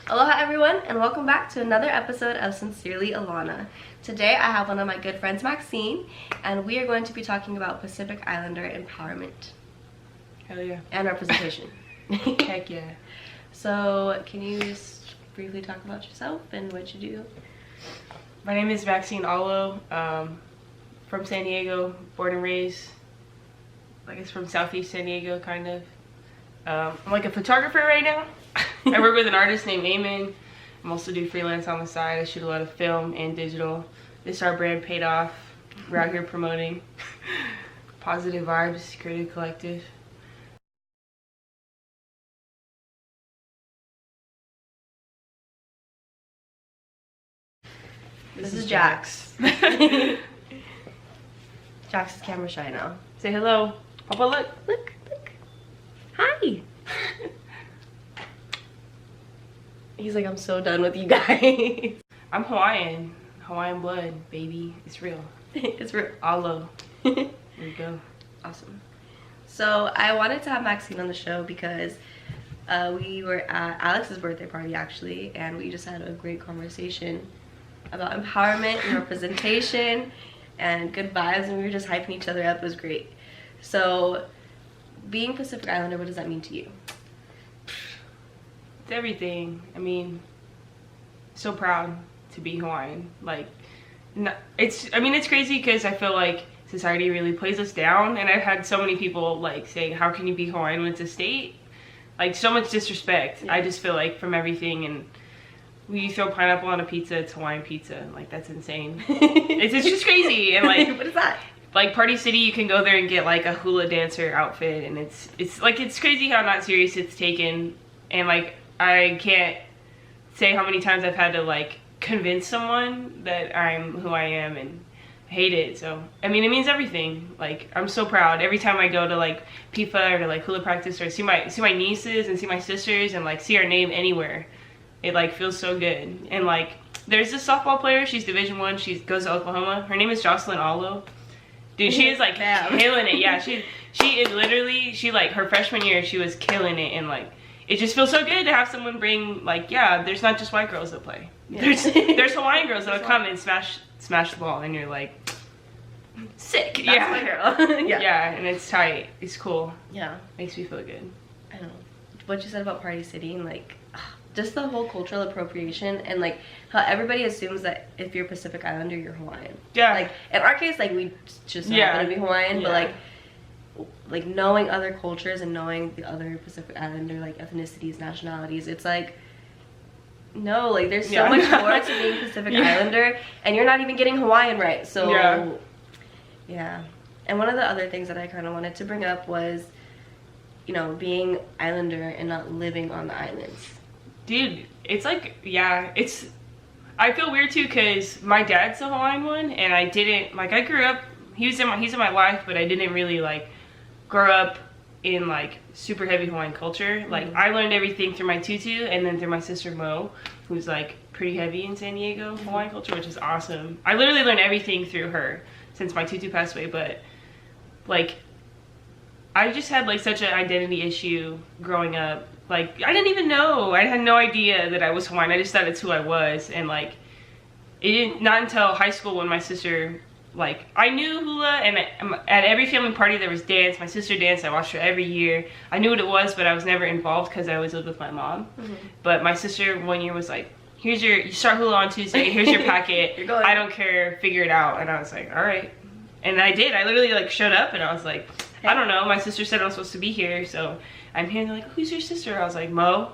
Aloha everyone, and welcome back to another episode of Sincerely Alana. Today I have one of my good friends, Maxine, and we are going to be talking about Pacific Islander empowerment. Hell yeah. And representation. Heck yeah. So, can you just briefly talk about yourself and what you do? My name is Maxine Allo, from San Diego, born and raised, I guess from Southeast San Diego, kind of. I'm like a photographer right now. I work with an artist named Eamon. I also do freelance on the side. I shoot a lot of film and digital. This our brand paid off. We're out here promoting positive vibes, creative collective. This is Jax. Jax is camera shy now. Say hello. Papa, look. Look. Hi. He's like, I'm so done with you guys. I'm Hawaiian. Hawaiian blood, baby. It's real. It's real. Allo. There you go. Awesome. So I wanted to have Maxine on the show because we were at Alex's birthday party actually, and we just had a great conversation about empowerment and representation and good vibes, and we were just hyping each other up. It was great. So being Pacific Islander, what does that mean to you? It's everything. I mean, so proud to be Hawaiian. Like, it's crazy because I feel like society really plays us down, and I've had so many people like saying, how can you be Hawaiian when it's a state? Like, so much disrespect. Yeah. I just feel like from everything, and when you throw pineapple on a pizza, it's Hawaiian pizza. Like, that's insane. it's just crazy. And like, what is that? Like Party City, you can go there and get like a hula dancer outfit, and it's crazy how not serious it's taken. And like, I can't say how many times I've had to like convince someone that I'm who I am, and hate it. So I mean, it means everything. Like, I'm so proud every time I go to like PIFA or to like hula practice, or see my nieces and see my sisters and like see our name anywhere. It like feels so good. And like, there's this softball player, she's Division I, she goes to Oklahoma, her name is Jocelyn Allo. Dude, she is like killing it. Yeah, she is literally, she like her freshman year, she was killing it. And like, it just feels so good to have someone bring, like, yeah, there's not just white girls that play. Yeah. There's Hawaiian girls that'll come and smash the ball, and you're like, sick. That's yeah, my girl. yeah, and it's tight. It's cool. Yeah, makes me feel good. I know what you said about Party City, and like, just the whole cultural appropriation, and like how everybody assumes that if you're Pacific Islander, you're Hawaiian. Yeah. Like in our case, like we just happen to be Hawaiian, but like knowing other cultures and knowing the other Pacific Islander like ethnicities, nationalities, it's like, no, like there's so much more to being Pacific Islander, and you're not even getting Hawaiian right. So yeah. And one of the other things that I kind of wanted to bring up was, you know, being Islander and not living on the islands. Dude, it's like, I feel weird too, because my dad's the Hawaiian one, and I didn't, like, I grew up, he's in my life, but I didn't really like grow up in like super heavy Hawaiian culture. Like, I learned everything through my tutu, and then through my sister Mo, who's like pretty heavy in San Diego Hawaiian culture, which is awesome. I literally learned everything through her since my tutu passed away. But like, I just had like such an identity issue growing up. Like, I didn't even know, I had no idea that I was Hawaiian. I just thought it's who I was. And like, not until high school when my sister, like, I knew hula, and at every family party there was dance. My sister danced, I watched her every year. I knew what it was, but I was never involved because I always lived with my mom. But my sister one year was like, you start hula on Tuesday, here's your packet. I don't care, figure it out. And I was like, all right. And I did. I literally like showed up, and I was like, I don't know, my sister said I was supposed to be here, so I'm here. And they're like, who's your sister? I was like, Mo.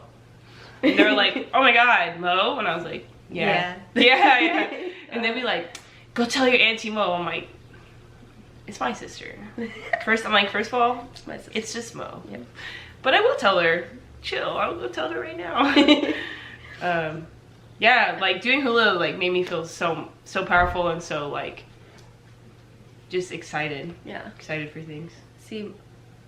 And they were like, oh my god, Mo? And I was like, yeah. And they'd be like, go tell your auntie Mo. I'm like, it's my sister. First of all, it's my sister. It's just Mo. Yep. But I will tell her. Chill, I will go tell her right now. Yeah, like doing hula like made me feel so powerful, and so like just excited. Yeah, excited for things. See,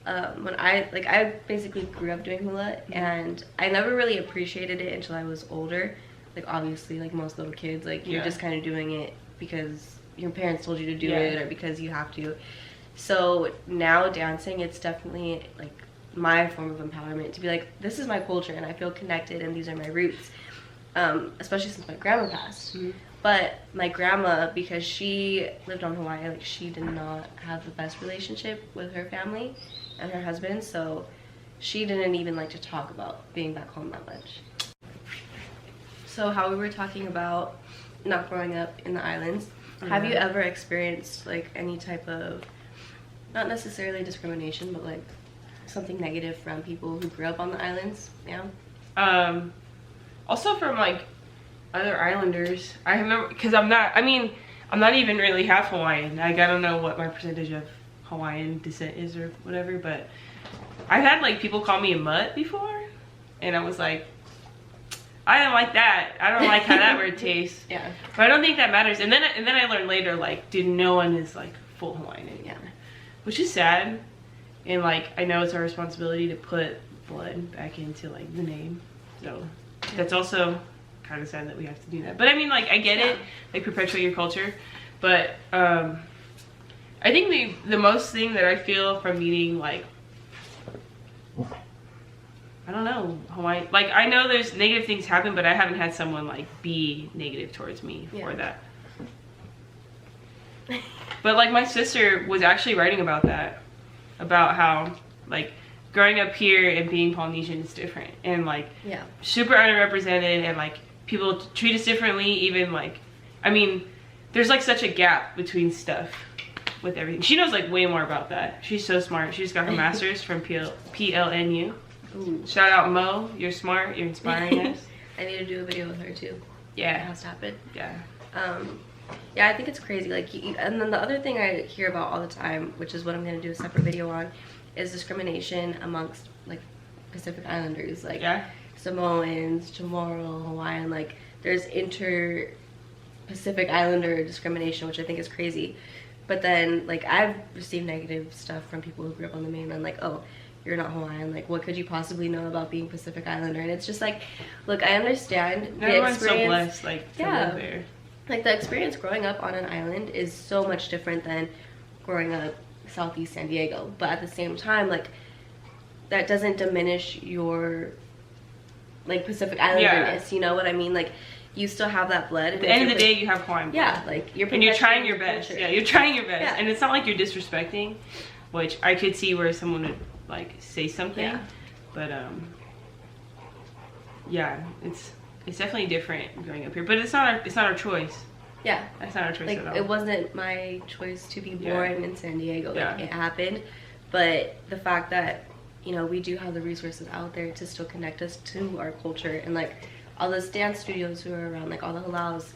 when I basically grew up doing hula, and I never really appreciated it until I was older. Like, obviously, like most little kids, like you're just kind of doing it because your parents told you to do it, or because you have to. So now dancing, it's definitely like my form of empowerment to be like, this is my culture and I feel connected and these are my roots. especially since my grandma passed. But my grandma, because she lived on Hawaii, like she did not have the best relationship with her family and her husband, so she didn't even like to talk about being back home that much. So how we were talking about not growing up in the islands, have you ever experienced like any type of, not necessarily discrimination, but like something negative from people who grew up on the islands? Yeah. Also from like other islanders. I remember, because I'm not even really half Hawaiian. Like, I don't know what my percentage of Hawaiian descent is or whatever, but I've had like people call me a mutt before, and I was like, I don't like that. I don't like how that word tastes. Yeah. But I don't think that matters. And then I learned later, like, dude, no one is like full Hawaiian anymore. Yeah. Which is sad. And like, I know it's our responsibility to put blood back into like the name. So that's also kind of sad that we have to do that. But I mean, like, I get it, like, perpetuate your culture. But I think the most thing that I feel from meeting, like, I don't know, Hawaii, like, I know there's negative things happen, but I haven't had someone like be negative towards me for that. But like, my sister was actually writing about that, about how like growing up here and being Polynesian is different, and like super underrepresented, and like people treat us differently. Even like, I mean, there's like such a gap between stuff with everything. She knows like way more about that. She's so smart. She just got her master's from PLNU. Ooh. Shout out Mo, you're smart, you're inspiring us. I need to do a video with her too. Yeah, it has to happen. Yeah. Yeah, I think it's crazy. Like, and then the other thing I hear about all the time, which is what I'm gonna do a separate video on, is discrimination amongst like Pacific Islanders, like Samoans, Chamorro, Hawaiian. Like, there's inter-Pacific Islander discrimination, which I think is crazy. But then, like, I've received negative stuff from people who grew up on the mainland, like, oh, you're not Hawaiian, like, what could you possibly know about being Pacific Islander? And it's just like, look, I understand the experience. So blessed, like, to live there. Like, the experience growing up on an island is so much different than growing up Southeast San Diego. But at the same time, like, that doesn't diminish your, like, Pacific Islanderness, you know what I mean? Like, you still have that blood. At the end of the day, you have Hawaiian blood. Yeah, like, and you're trying your best. Culture. Yeah, you're trying your best. Yeah. And it's not like you're disrespecting, which I could see where someone would, like, say something. Yeah. But, yeah, it's definitely different growing up here. But it's not our choice. Yeah. That's not our choice, like, at all. It wasn't my choice to be born in San Diego. Like, it happened. But the fact that, you know, we do have the resources out there to still connect us to our culture, and like all those dance studios who are around, like all the halaus,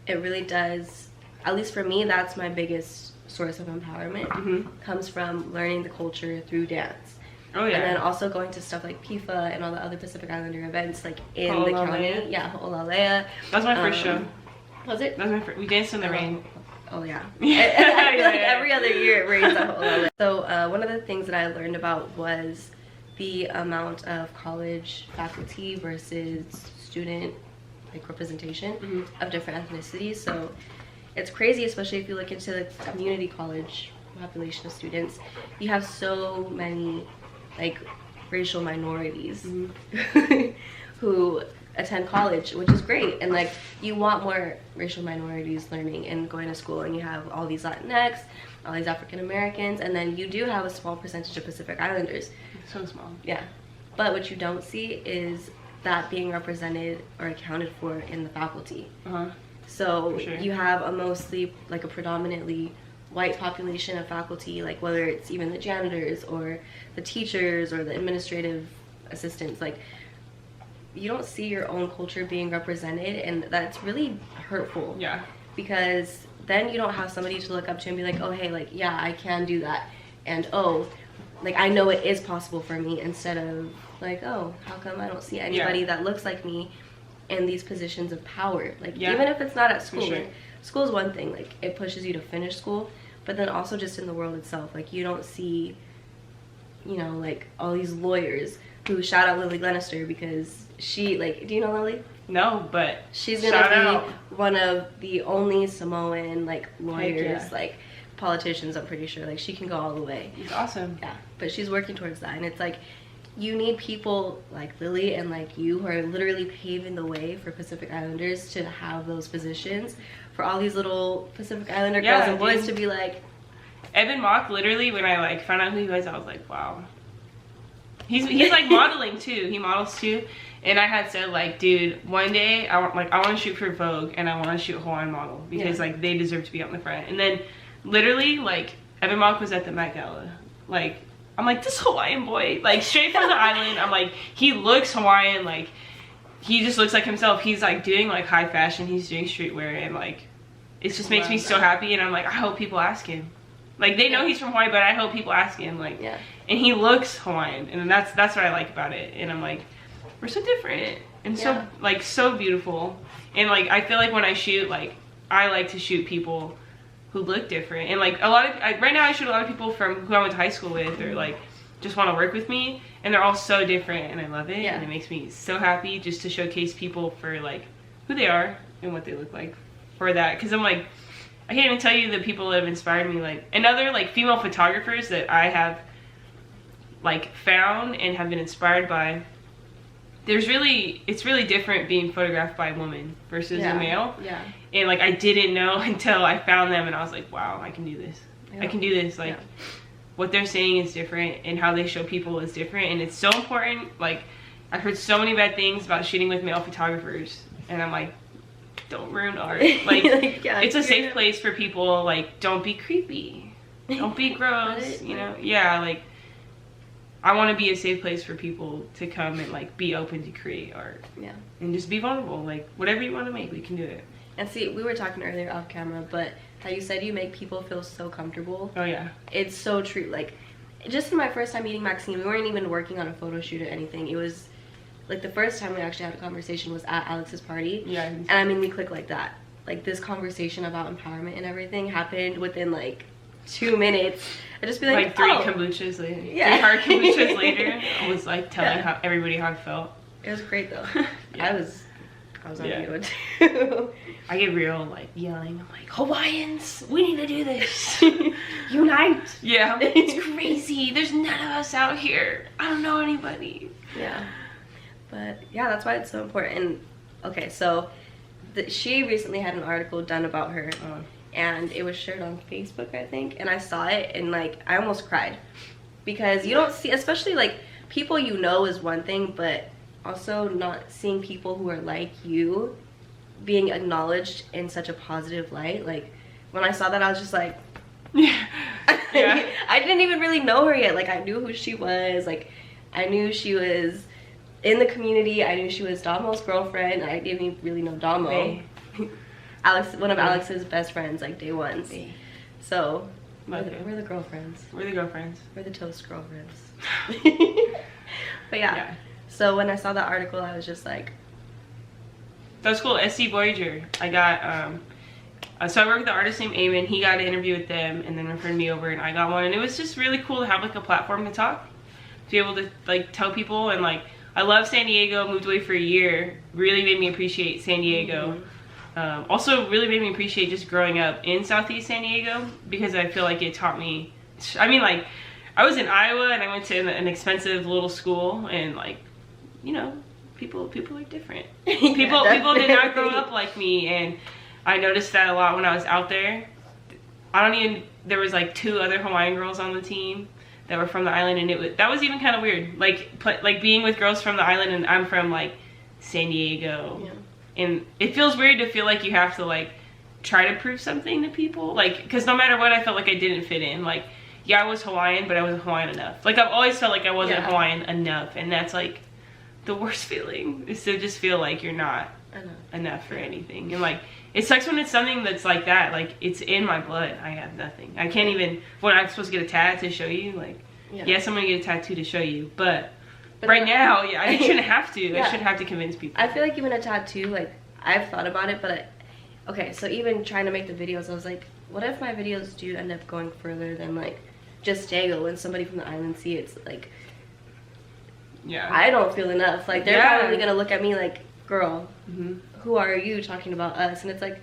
it really does, at least for me, that's my biggest source of empowerment, comes from learning the culture through dance. Oh yeah. And then also going to stuff like PIFA and all the other Pacific Islander events, like in the county. Yeah, Ho'olalea. That was my first show. Was it? That was my first. We danced in the rain. Oh yeah. I feel like every other year it rains at Ho'olalea. So one of the things that I learned about was the amount of college faculty versus student like representation of different ethnicities. So it's crazy, especially if you look into the community college population of students. You have so many like racial minorities who attend college, which is great, and like you want more racial minorities learning and going to school, and you have all these Latinx, all these African Americans, and then you do have a small percentage of Pacific Islanders. So small. Yeah. But what you don't see is that being represented or accounted for in the faculty. So you have a mostly like a predominantly white population of faculty, like whether it's even the janitors or the teachers or the administrative assistants, like you don't see your own culture being represented, and that's really hurtful. Yeah. Because then you don't have somebody to look up to and be like, oh hey, like yeah, I can do that, and oh, like I know it is possible for me, instead of like, oh, how come I don't see anybody that looks like me in these positions of power? Like even if it's not at school, like, school is one thing, like it pushes you to finish school, but then also just in the world itself, like you don't see, you know, like all these lawyers who, shout out Lily Glenister, because she, like, do you know Lily? No, but she's gonna be one of the only Samoan like lawyers, like politicians, I'm pretty sure. Like she can go all the way. It's awesome. Yeah, but she's working towards that, and it's like you need people like Lily and like you who are literally paving the way for Pacific Islanders to have those positions, for all these little Pacific Islander girls and boys to be like. Evan Mock, literally, when I like found out who he was, I was like, wow. He's like modeling too. He models too. And I had said like, dude, one day I want to shoot for Vogue and I want to shoot Hawaiian model because like they deserve to be up in the front. And then literally like Evan Mock was at the Met Gala. Like I'm like, this Hawaiian boy, like straight from the island. I'm like, he looks Hawaiian, like he just looks like himself. He's like doing like high fashion, he's doing streetwear, and like it just makes me so happy. And I'm like, I hope people ask him. Like they know he's from Hawaii, but I hope people ask him. Like, and he looks Hawaiian, and that's what I like about it. And I'm like, we're so different and so like so beautiful. And like I feel like when I shoot, like I like to shoot people who look different. And like a lot of right now I shoot a lot of people from who I went to high school with, or like just want to work with me, and they're all so different, and I love it. And it makes me so happy just to showcase people for like who they are and what they look like for that. Because I'm like, I can't even tell you the people that have inspired me, like, and other like female photographers that I have like found and have been inspired by. It's really different being photographed by a woman versus a male. And like I didn't know until I found them, and I was like, wow, I can do this. I can do this. Like what they're saying is different, and how they show people is different, and it's so important. Like I've heard so many bad things about shooting with male photographers, and I'm like, don't ruin art. Like, it's a safe place for people. Like, don't be creepy, don't be gross, you know. Like I want to be a safe place for people to come and like be open to create art. And just be vulnerable. Like whatever you want to make, we can do it. And see, we were talking earlier off camera, but how you said you make people feel so comfortable. Oh yeah. It's so true. Like just in my first time meeting Maxine, we weren't even working on a photo shoot or anything. It was like the first time we actually had a conversation was at Alex's party. And I mean, we clicked like that. Like this conversation about empowerment and everything happened within like 2 minutes. I just be like 3 kombuchas later. 3 hard kombuchas later. I was like telling everybody how I felt. It was great though. I was on video too. I get real like yelling. I'm like, Hawaiians, we need to do this. Unite. It's crazy. There's none of us out here. I don't know anybody. But yeah, that's why it's so important. And okay, so she recently had an article done about her. And it was shared on Facebook, I think, and I saw it, and like I almost cried, because you don't see, especially like people you know is one thing, but also not seeing people who are like you being acknowledged in such a positive light. Like when I saw that, I was just like, I didn't even really know her yet. Like I knew who she was. Like I knew she was in the community. I knew she was Damo's girlfriend. I didn't even really know Damo. Alex, one of Alex's best friends, like day ones. So we're the girlfriends. We're the girlfriends. We're the toast girlfriends. But so when I saw that article, I was just like, that's cool. SC Voyager. I got so I work with the artist named Eamon. He got an interview with them and then referred me over, and I got one, and it was just really cool to have like a platform to talk, to be able to like tell people. And like I love San Diego. Moved away for a year. Really made me appreciate San Diego. Also really made me appreciate just growing up in Southeast San Diego, because I feel like it taught me, I mean like I was in Iowa and I went to an expensive little school, and like, you know, people are different. People did not grow up like me, and I noticed that a lot when I was out there. There was like 2 other Hawaiian girls on the team that were from the island, and that was even kind of weird, like being with girls from the island, and I'm from like San Diego. And it feels weird to feel like you have to like try to prove something to people, like, because no matter what, I felt like I didn't fit in. Like, yeah, I was Hawaiian, but I wasn't Hawaiian enough. Like I've always felt like I wasn't Hawaiian enough, and that's like the worst feeling, is to just feel like you're not enough for anything. And like it sucks when it's something that's like that, like it's in my blood. I have nothing. I can't even, when I'm supposed to get a tattoo to show you, like yes, I'm gonna get a tattoo to show you, but right now, I shouldn't have to. I shouldn't have to convince people. I feel like even a tattoo, like, I've thought about it, but okay, so even trying to make the videos, I was like, what if my videos do end up going further than, like, just Dago, when somebody from the island see it, it's like, I don't feel enough. Like, they're probably gonna look at me like, girl, who are you talking about us? And it's like,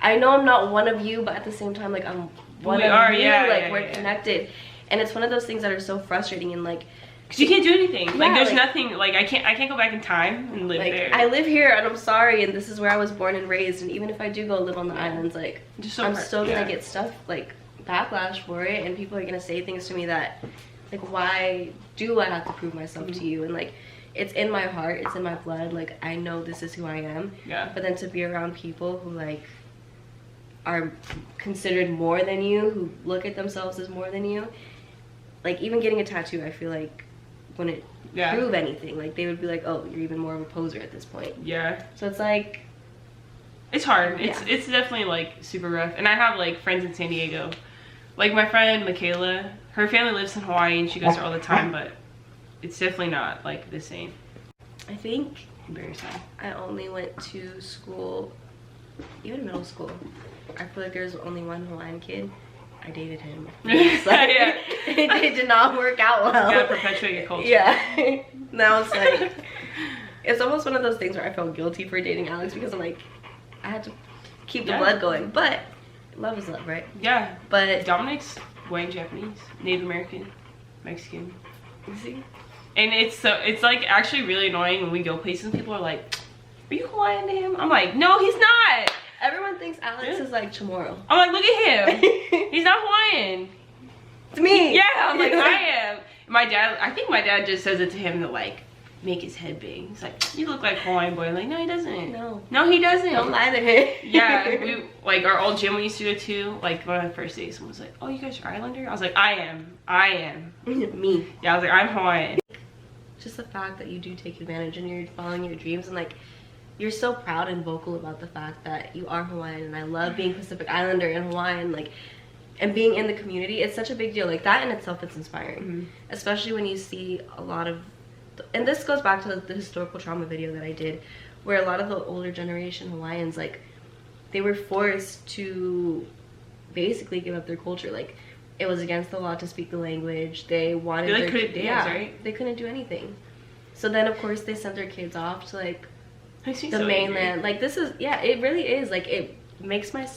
I know I'm not one of you, but at the same time, like, I'm one of you. Like, we're connected. And it's one of those things that are so frustrating, and like, Cause you can't do anything. Yeah, like there's nothing. Like I can't go back in time and live like, there. I live here and I'm sorry, and this is where I was born and raised. And even if I do go live on the islands, like I'm still gonna get stuff like backlash for it, and people are gonna say things to me that, like, why do I have to prove myself to you? And like, it's in my heart, it's in my blood. Like I know this is who I am. Yeah. But then to be around people who like are considered more than you, who look at themselves as more than you, like even getting a tattoo, I feel like wouldn't prove anything. Like they would be like, oh, you're even more of a poser at this point. Yeah. So it's like, it's hard. It's definitely like super rough. And I have like friends in San Diego. Like my friend Michaela, her family lives in Hawaii and she goes there all the time, but it's definitely not like the same. I think embarrassing. I only went to school, even middle school. I feel like there's only one Hawaiian kid. I dated him. So yeah. It did not work out well. You gotta perpetuate your culture. Yeah. Now it's like, it's almost one of those things where I felt guilty for dating Alex because I'm like, I had to keep the blood going. But love is love, right? Yeah. But Dominic's Hawaiian Japanese, Native American, Mexican. You see? And it's like actually really annoying when we go places and people are like, are you Hawaiian to him? I'm like, no, he's not. Everyone thinks Alex is like Chamorro. I'm like, look at him. He's not Hawaiian. It's me. Yeah, I'm like, I am. My dad, I think my dad just says it to him to like make his head big. He's like, you look like Hawaiian boy. I'm like, no, he doesn't. No, he doesn't. Don't lie to him. Yeah, we like our old gym we used to go to. Like one of the first days, someone was like, oh, you guys are Islander? I was like, I am. Me. Yeah, I was like, I'm Hawaiian. Just the fact that you do take advantage and you're following your dreams, and like you're so proud and vocal about the fact that you are Hawaiian, and I love being Pacific Islander and Hawaiian, like, and being in the community. It's such a big deal. Like that in itself, it's inspiring, especially when you see a lot of, and this goes back to the historical trauma video that I did, where a lot of the older generation Hawaiians, like, they were forced to basically give up their culture. Like it was against the law to speak the language. They wanted they couldn't dance, right? They couldn't do anything. So then of course they sent their kids off to like the so mainland. angry. Like this is, yeah, it really is. Like it makes my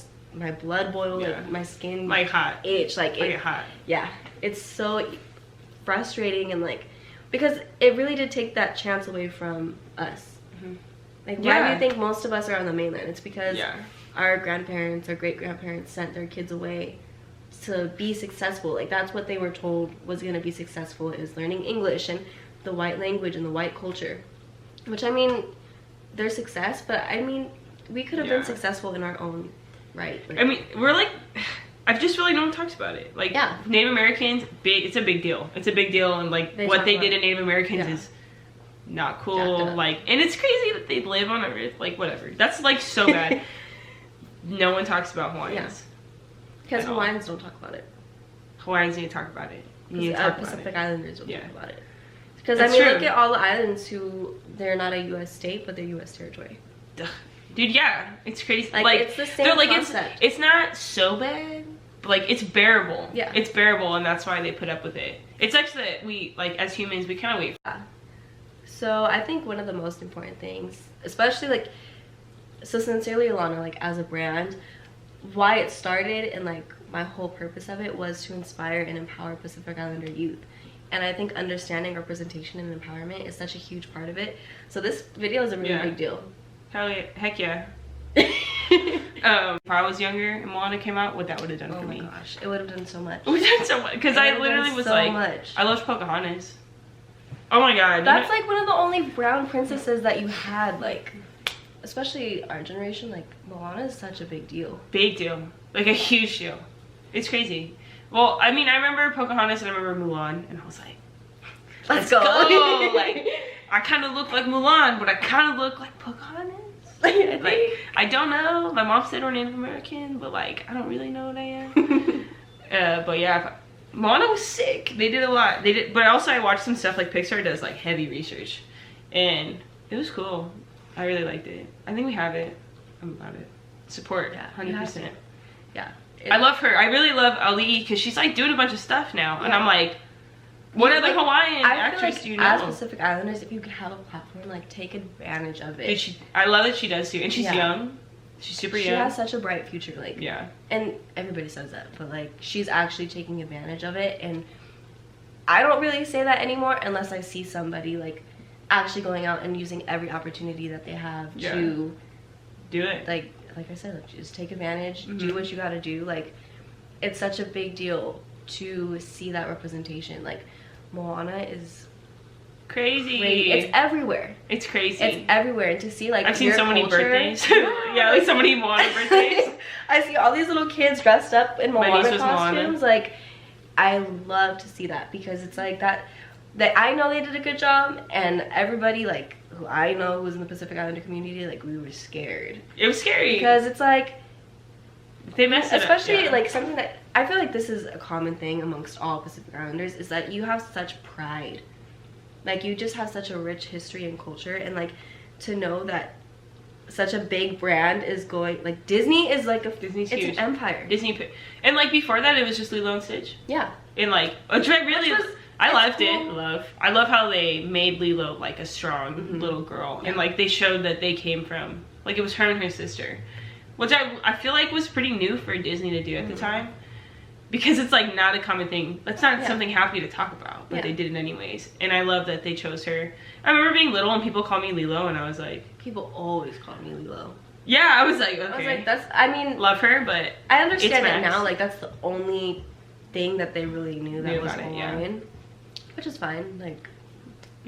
blood boil, like my skin like hot itch, like it hot. Yeah, it's so frustrating, and like because it really did take that chance away from us. Like why do you think most of us are on the mainland? It's because our grandparents, our great grandparents sent their kids away to be successful. Like that's what they were told was going to be successful, is learning English and the white language and the white culture, which I mean, their success, but I mean, we could have been successful in our own right. Like, I mean, we're like, I just feel like no one talks about it. Like Native Americans, it's a big deal. It's a big deal, and like what they did to Native Americans is not cool. Like, and it's crazy that they live on Earth. Like, whatever. That's like so bad. No one talks about Hawaiians. Because Hawaiians don't talk about it. Hawaiians need to talk about it. Pacific Islanders don't talk about it. Because I mean, look at all the islands who, they're not a U.S. state, but they're U.S. territory. Dude, yeah, it's crazy. Like it's the same concept. It's not so bad, but like it's bearable. Yeah, it's bearable, and that's why they put up with it. It's actually that we, like, as humans, we kind of wait. So I think one of the most important things, especially like, so Sincerely Alana, like as a brand, why it started and like my whole purpose of it was to inspire and empower Pacific Islander youth. And I think understanding representation and empowerment is such a huge part of it. So this video is a really big deal. Hell yeah. Heck yeah. If I was younger and Moana came out, what that would have done for me. Oh my gosh, it would have done so much. It would have done so much. Because I literally was like, I loved Pocahontas. Oh my god. That's like one of the only brown princesses that you had, like, especially our generation. Like, Moana is such a big deal. Big deal. Like a huge deal. It's crazy. Well, I mean, I remember Pocahontas and I remember Mulan, and I was like, let's go. Like, I kind of look like Mulan, but I kind of look like Pocahontas. Like, I don't know. My mom said we're Native American, but like, I don't really know what I am. But yeah, Moana was sick. They did a lot. They did, but also I watched some stuff like Pixar does like heavy research, and it was cool. I really liked it. I think we have it. I'm about it. Support, 100%. Yeah. I love her. I really love Ali because she's like doing a bunch of stuff now, and I'm like, what other Hawaiian actress do you know? As Pacific Islanders, if you could have a platform, like, take advantage of it. I love that she does too, and she's young. She's super young. She has such a bright future, like, and everybody says that, but like, she's actually taking advantage of it, and I don't really say that anymore unless I see somebody like actually going out and using every opportunity that they have to do it. Like I said, like, just take advantage, do what you gotta do. Like, it's such a big deal to see that representation. Like, Moana is crazy. It's everywhere. It's crazy. It's everywhere. And to see, like, I've seen so many birthdays. Yeah, like so many Moana birthdays. I see all these little kids dressed up in Moana costumes. Moana. Like, I love to see that because it's like that I know they did a good job, and everybody, like, who I know who was in the Pacific Islander community, like, we were scared. It was scary. Because it's like, they messed it up. Especially, like, something that, I feel like this is a common thing amongst all Pacific Islanders, is that you have such pride. Like, you just have such a rich history and culture, and, like, to know that such a big brand is going, like, Disney is like Disney's it's huge. an empire. Disney, and, like, before that, it was just Lilo and Stitch. Yeah. And, like, which I really... I loved it. I love how they made Lilo like a strong little girl, and like they showed that they came from, like, it was her and her sister, which I feel like was pretty new for Disney to do at the time, because it's like not a common thing. That's not something happy to talk about, but they did it anyways. And I love that they chose her. I remember being little and people called me Lilo, and I was like, people always call me Lilo. Yeah, I was like, okay. I was like, that's, I mean, love her, but I understand it now. Like, that's the only thing that they really knew that was Hawaiian. Which is fine. Like,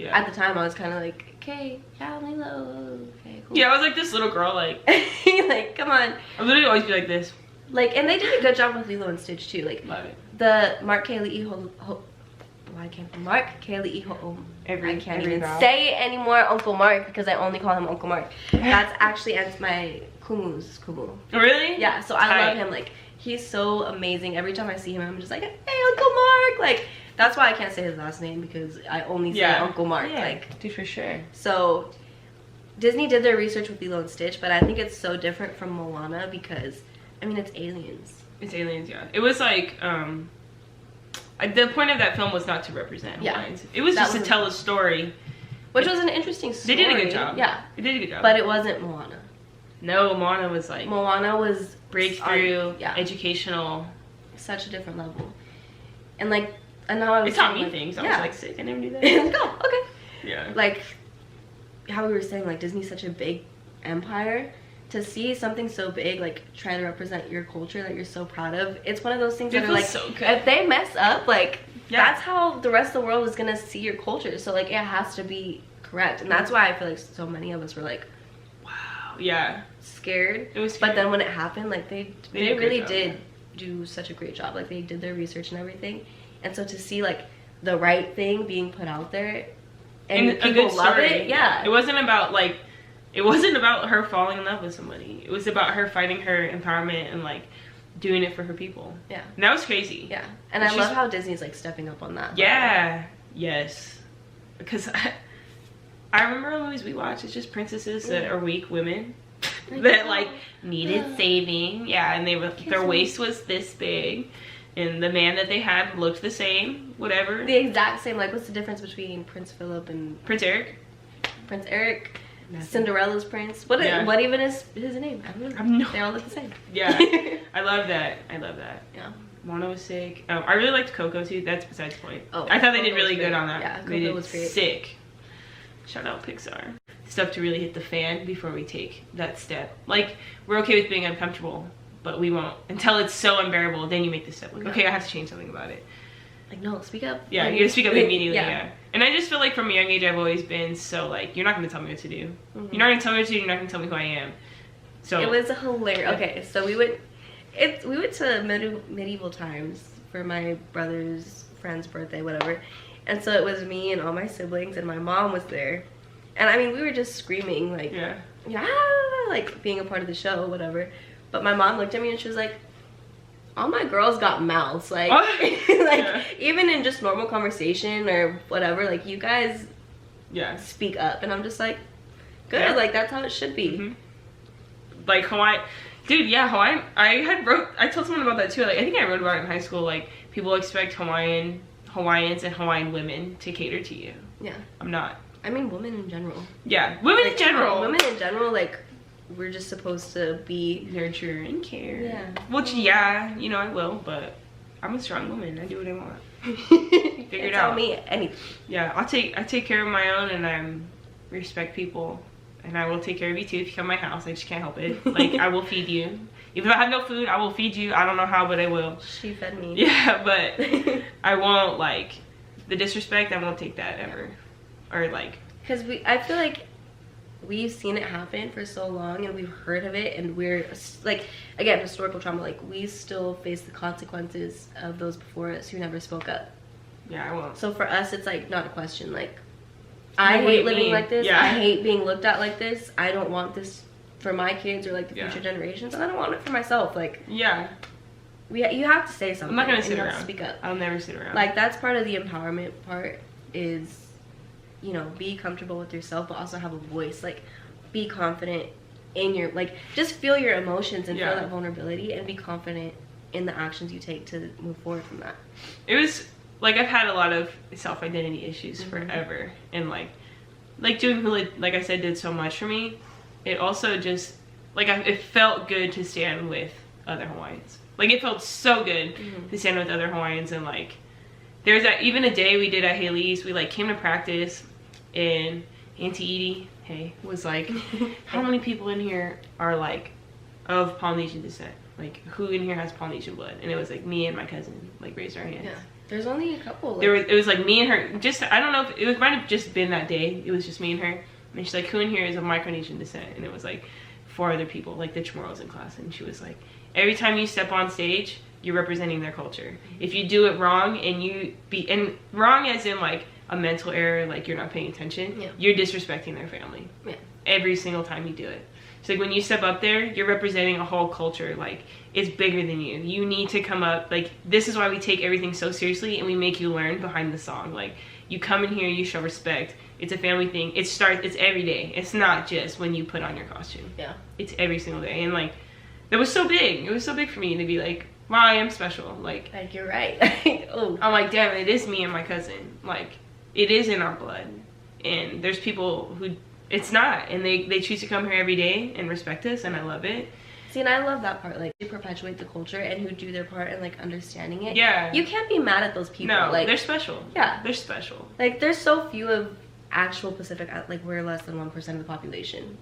at the time, I was kind of like, okay, yeah, Lilo, okay, cool. Yeah, I was like this little girl, like, like, come on. I would literally always be like this. Like, and they did a good job with Lilo and Stitch too. Like, love it. The Mark Kali'i I can't even say it anymore, Uncle Mark, because I only call him Uncle Mark. That's actually my Kumu's Kumu. Really? Yeah, so I love him. Like, he's so amazing. Every time I see him, I'm just like, hey, Uncle Mark. Like, that's why I can't say his last name, because I only say Uncle Mark. Yeah, like, dude, for sure. So Disney did their research with Lilo and Stitch, but I think it's so different from Moana because, I mean, it's aliens. It's aliens, yeah. It was like, the point of that film was not to represent Hawaiians. It was just to tell a story. Which was an interesting story. They did a good job. Yeah. They did a good job. But it wasn't Moana. No, Moana was like... Moana was... breakthrough, educational. Such a different level. And like, and now I was... It taught me things. I was like, sick, I never knew that. Oh, okay. Yeah. Like, how we were saying, like, Disney's such a big empire. To see something so big, like, try to represent your culture that you're so proud of, it's one of those things that are like, so good. If they mess up, like, that's how the rest of the world is gonna see your culture. So, like, it has to be correct. And that's why I feel like so many of us were like, wow. Yeah. Scared. It was scary. But then when it happened, like, they really did do such a great job. Like, they did their research and everything. And so to see, like, the right thing being put out there and people love it, It wasn't about, like, it wasn't about her falling in love with somebody. It was about her finding her empowerment and, like, doing it for her people. Yeah. And that was crazy. Yeah. And I love how Disney's, like, stepping up on that. Yeah. Yes. Because I remember all the movies we watched, it's just princesses that are weak women that, like, needed saving. Yeah, and they were, their waist was this big. And the man that they had looked the same, whatever. The exact same. Like, what's the difference between Prince Philip and... Prince Eric? Prince Eric. Nothing. Cinderella's prince. What even is his name? I don't know. They all look the same. Yeah. I love that. I love that. Yeah. Moana was sick. I really liked Coco too. That's besides the point. Oh, I thought they did really good on that. Yeah, Coco was great. Sick. Shout out Pixar. Stuff to really hit the fan before we take that step. Like, we're okay with being uncomfortable, but we won't until it's so unbearable. Then you make the step. Like, okay, I have to change something about it. Like, no, speak up. Yeah, you gotta speak up immediately. Yeah. And I just feel like from a young age, I've always been so, like, you're not gonna tell me what to do. You're not gonna tell me what to do. You're not gonna tell me who I am. So it was hilarious. Okay, so we went to medieval times for my brother's friend's birthday, whatever. And so it was me and all my siblings, and my mom was there. And I mean, we were just screaming, like, like being a part of the show, whatever. But my mom looked at me and she was like, all my girls got mouths, like, even in just normal conversation or whatever, like, you guys speak up. And I'm just like, good, like, that's how it should be. Like, Hawaii, dude, Hawaiian, I told someone about that too, like, I think I wrote about it in high school, like, people expect Hawaiians and Hawaiian women to cater to you. Yeah. I'm not. I mean, women in general. Yeah, women in general. Women in general, like, we're just supposed to be... nurture and care. Yeah. Which, you know, I will, but I'm a strong woman. I do what I want. Figure it out. Tell me anything. Yeah, I take care of my own, and I respect people, and I will take care of you too if you come to my house. I just can't help it. Like, I will feed you. If I have no food, I will feed you. I don't know how, but I will. She fed me. Yeah, but I won't, like, the disrespect, I won't take that ever. Or, like... Because I feel like we've seen it happen for so long, and we've heard of it, and we're, like, again, historical trauma, like, we still face the consequences of those before us who never spoke up. Yeah, I won't. So for us, it's, like, not a question. Like, I hate living like this. Yeah. I hate being looked at like this. I don't want this for my kids or, like, the future generations, and I don't want it for myself. Like, yeah. You have to say something. I'm not going to sit around. Speak up. I'll never sit around. Like, that's part of the empowerment part is... You know, be comfortable with yourself, but also have a voice. Like, be confident in your, like, just feel your emotions and feel that vulnerability, and be confident in the actions you take to move forward from that. It was like, I've had a lot of self-identity issues forever, and like doing like I said, did so much for me. It also just, like, it felt good to stand with other Hawaiians. Like, it felt so good to stand with other Hawaiians, and like, there's even a day we did at Haley's, we like came to practice, and Auntie Edie, hey, was like, how many people in here are like of Polynesian descent? Like, who in here has Polynesian blood? And it was like me and my cousin like raised our hands. Yeah, there's only a couple. Like, it was like me and her. Just, I don't know if it might have just been that day. It was just me and her. And she's like, who in here is of Micronesian descent? And it was like 4 other people, like the Chamorros in class. And she was like, every time you step on stage, you're representing their culture. If you do it wrong, and wrong as in like a mental error, like you're not paying attention, you're disrespecting their family. Yeah. Every single time you do it. It's like, when you step up there, you're representing a whole culture. Like, it's bigger than you. You need to come up. Like, this is why we take everything so seriously, and we make you learn behind the song. Like, you come in here, you show respect. It's a family thing. It's every day. It's not just when you put on your costume. Yeah. It's every single day. And like, that was so big. It was so big for me to be like, wow, I am special. Like you're right. Oh. I'm like, damn, it is me and my cousin. Like, it is in our blood. And there's people who it's not, and they choose to come here every day and respect us, and I love it. See, and I love that part, like, they perpetuate the culture and who do their part in like understanding it. Yeah. You can't be mad at those people. No, like, they're special. Yeah. They're special. Like, there's so few of actual Pacific, like, we're less than 1% of the population.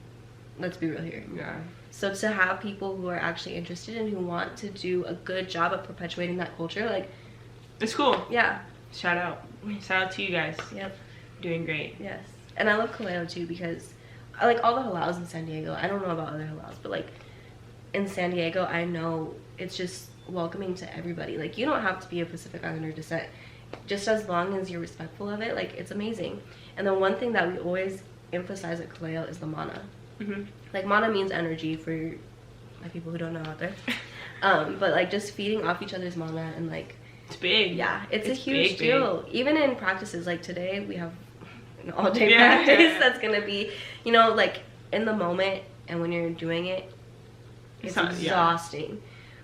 Let's be real here. Yeah. So to have people who are actually interested and who want to do a good job at perpetuating that culture, like, it's cool. Yeah. Shout out to you guys. Yep. Doing great. Yes. And I love Kaleo too, because I like all the halaus in San Diego. I don't know about other halaus, but like in San Diego, I know it's just welcoming to everybody. Like, you don't have to be of Pacific Islander descent. Just as long as you're respectful of it, like, it's amazing. And the one thing that we always emphasize at Kaleo is the mana. Like, mana means energy for my people who don't know out there. But like, just feeding off each other's mana, and like, it's big. Yeah, it's a huge deal. Big. Even in practices, like today we have an all-day practice that's gonna be, you know, like, in the moment, and when you're doing it, it's exhausting.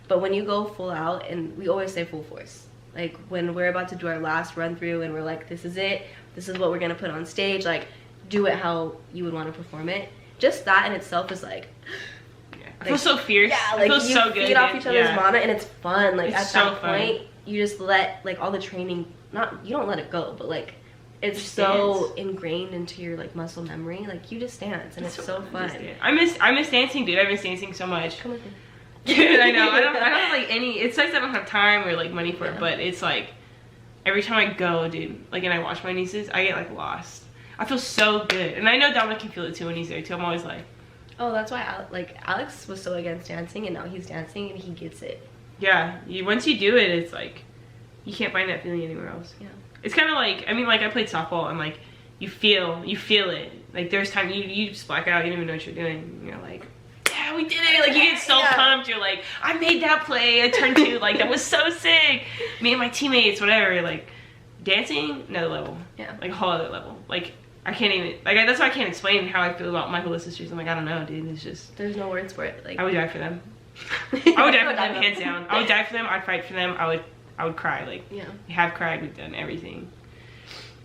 But when you go full out, and we always say full force, like when we're about to do our last run through and we're like, this is it, this is what we're gonna put on stage, like, do it how you would want to perform it. Just that in itself is like, I feel so fierce. Yeah, like, it feels so good. Feed off each other's mana, and it's fun. Like, it's at so that point, you just let, like, all the training, you don't let it go, but like, it's so ingrained into your like muscle memory. Like, you just dance, and it's so fun. I miss dancing, dude. I miss dancing so much. Come with me. Dude, I know. I don't have like any. It sucks I don't have time or like money for it, but it's like every time I go, dude, like, and I watch my nieces, I get like lost. I feel so good, and I know Dominic can feel it too when he's there too. I'm always like, oh, that's why Alex was so against dancing, and now he's dancing and he gets it. Yeah, once you do it, it's like you can't find that feeling anywhere else. Yeah, it's kind of like, I mean, like, I played softball, and like you feel it. Like, there's time you just black out, you don't even know what you're doing. And you're like, yeah, we did it. Like, you get so pumped. You're like, I made that play. I turned to, like, that was so sick. Me and my teammates, whatever. Like, dancing, another level. Yeah, like a whole other level. Like, I can't even, like, that's why I can't explain how I feel about my Hula sisters. I'm like, I don't know, dude. It's just, there's no words for it. Like, I would die for them. I would die for them, hands down. I would die for them. I'd fight for them. I would cry. Like, yeah, we have cried. We've done everything.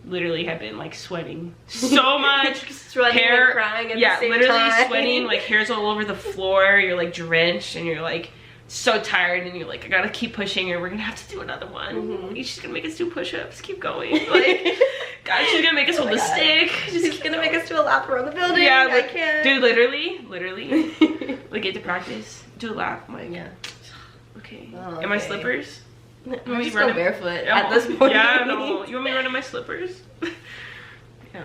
Literally have been like sweating so much. Sweating hair, and crying at the same literally time. Sweating. Like, hair's all over the floor. You're like drenched, and you're like so tired and you're like, I gotta keep pushing or we're gonna have to do another one. She's gonna make us do push-ups, keep going. Like, God, she's gonna make us hold the stick. She's gonna make us do a lap around the building. Yeah, like, I can't. Dude, literally, like, get to practice, do a lap. I'm like, yeah. Okay. Oh, in my slippers. I'm just go barefoot at this point. Yeah, no. You want me to run in my slippers? Yeah.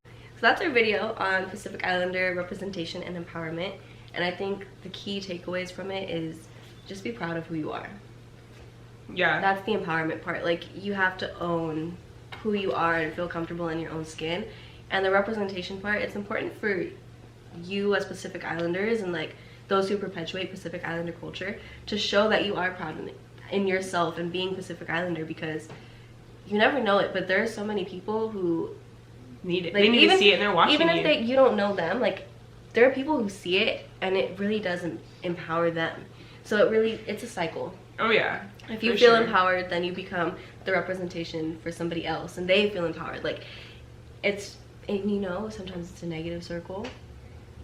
So that's our video on Pacific Islander representation and empowerment. And I think the key takeaways from it is just be proud of who you are. Yeah. That's the empowerment part. Like, you have to own who you are and feel comfortable in your own skin. And the representation part, it's important for you as Pacific Islanders and like those who perpetuate Pacific Islander culture to show that you are proud in yourself and being Pacific Islander, because you never know it, but there are so many people who need it. Like, they need to see it and they're watching you. Even if you don't know them, like, there are people who see it and it really doesn't empower them. So it's a cycle. Oh yeah. If you feel empowered, then you become the representation for somebody else and they feel empowered. Like, and you know, sometimes it's a negative circle,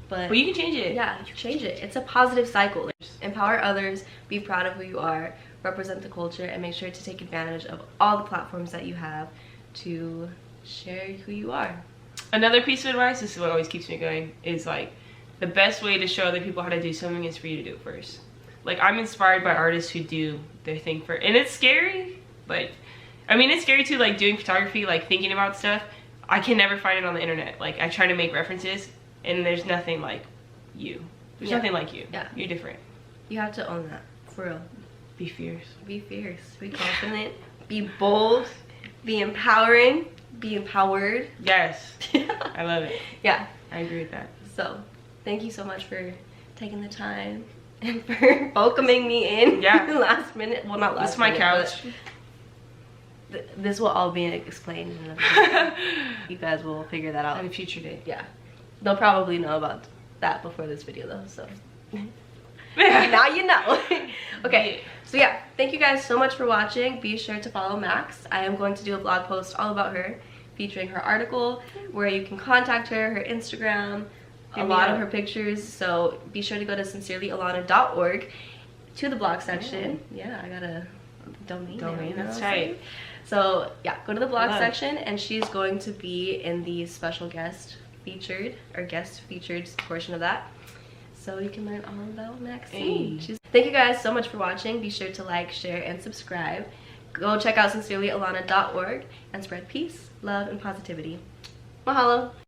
but you can change it. Yeah, you can change it. It's a positive cycle. Like, empower others, be proud of who you are, represent the culture, and make sure to take advantage of all the platforms that you have to share who you are. Another piece of advice, this is what always keeps me going, is like, the best way to show other people how to do something is for you to do it first. Like, I'm inspired by artists who do their thing first, and it's scary, but I mean, it's scary too, like doing photography, like thinking about stuff. I can never find it on the internet. Like, I try to make references and there's nothing like you. There's nothing like you. Yeah. You're different. You have to own that, for real. Be fierce. Be fierce. Be confident. Be bold. Be empowering. Be empowered. Yes. I love it. Yeah. I agree with that. So, thank you so much for taking the time and for welcoming me in. Yeah. Last minute. Well, not last minute. This is my couch. This will all be explained. You guys will figure that out. On a future date. Yeah. They'll probably know about that before this video though, so. Now you know. Okay, so yeah, thank you guys so much for watching. Be sure to follow Max. I am going to do a blog post all about her, featuring her article, where you can contact her Instagram, a lot of her pictures. So be sure to go to sincerelyalana.org to the blog section. Yeah, I got a domain. That's right. So yeah, go to the blog section, and she's going to be in the special guest featured portion of that. So you can learn all about Maxine. Hey. Thank you guys so much for watching. Be sure to like, share, and subscribe. Go check out sincerelyalana.org and spread peace, love, and positivity. Mahalo.